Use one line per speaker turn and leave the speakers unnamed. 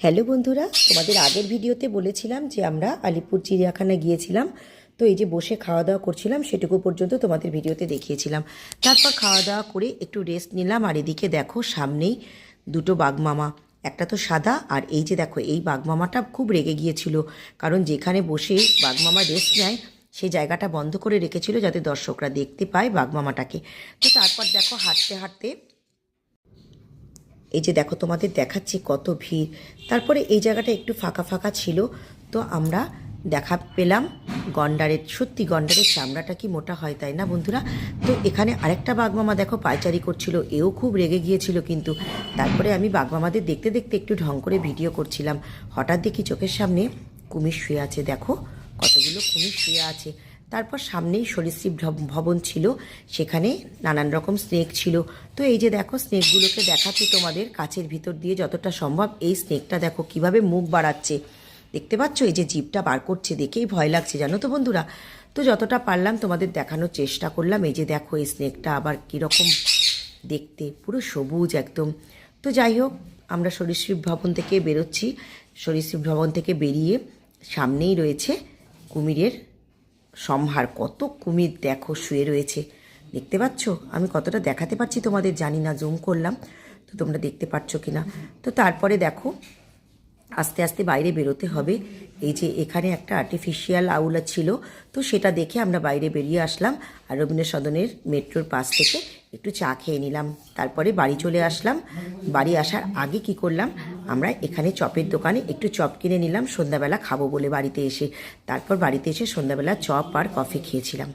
Hello বন্ধুরা, তোমাদের আগের ভিডিওতে বলেছিলাম যে আমরা আলিপুর চিড়িয়াখানায় গিয়েছিলাম। তো এই যে বসে খাওয়া দাওয়া করছিলাম সেটুকু পর্যন্ত তোমাদের ভিডিওতে দেখিয়েছিলাম। তারপর খাওয়া দাওয়া করে একটু রেস্ট নিলাম। আর এদিকে দেখো সামনেই দুটো বাঘমামা, একটা তো সাদা, আর এই যে দেখো এই বাঘমামাটা খুব রেগে গিয়েছিল, কারণ যেখানে বসে বাঘমামা রেস্ট নেয় সেই জায়গাটা বন্ধ করে রেখেছিল যাতে দর্শকরা দেখতে পায় বাঘমামাটাকে। তো তারপর দেখো হাঁটতে হাঁটতে এই যে দেখো তোমাদের দেখাচ্ছি কত ভিড়। তারপরে এই জায়গাটা একটু ফাঁকা ফাঁকা ছিল, তো আমরা দেখা পেলাম গন্ডারের। সত্যি গন্ডারের চামড়াটা কি মোটা হয়, তাই না বন্ধুরা? তো এখানে আরেকটা বাঘমামা দেখো পায়চারি করছিল, এও খুব রেগে গিয়েছিল কিন্তু। তারপরে আমি বাঘমামাদের দেখতে দেখতে একটু ঢং করে ভিডিও করছিলাম। হঠাৎ দেখি চোখের সামনে কুমির শুয়ে আছে, দেখো কতগুলো কুমির শুয়ে আছে। তারপর সামনেই সরীসৃপ ভবন ছিল, সেখানে নানান রকম স্নেক ছিল। তো এই যে দেখো স্নেকগুলোকে দেখাচ্ছি তোমাদের কাছের ভিতর দিয়ে যতটা সম্ভব। এই স্নেকটা দেখো কিভাবে মুখ বাড়াচ্ছে, দেখতে পাচ্ছ? এই যে জিভটা বার করছে, দেখেই ভয় লাগছে জানো তো বন্ধুরা। তো যতটা পারলাম তোমাদের দেখানোর চেষ্টা করলাম। এই যে দেখো এই স্নেকটা আবার কীরকম দেখতে, পুরো সবুজ একদম। তো যাই হোক, আমরা সরীসৃপ ভবন থেকে বেরোচ্ছি। সরীসৃপ ভবন থেকে বেরিয়ে সামনেই রয়েছে কুমিরের সম্ভার। কত কুমির দেখো শুয়ে রয়েছে, দেখতে পাচ্ছ? আমি কতটা দেখাতে পারছি তোমাদের জানি না, জুম করলাম তো তোমরা দেখতে পাচ্ছ কি না। তো তারপরে দেখো আস্তে আস্তে বাইরে বেরোতে হবে। এই যে এখানে একটা আর্টিফিশিয়াল আউলা ছিল, তো সেটা দেখে আমরা বাইরে বেরিয়ে আসলাম। আর রবীন্দ্র সদনের মেট্রোর পাশ থেকে একটু চা খেয়ে নিলাম। তারপরে বাড়ি চলে আসলাম। বাড়ি আসার আগে কি করলাম, আমরা এখানে চপের দোকানে একটু চপ কিনে নিলাম সন্ধ্যাবেলা খাবো বলে বাড়িতে এসে। তারপর বাড়িতে এসে সন্ধ্যাবেলা চপ আর কফি খেয়েছিলাম।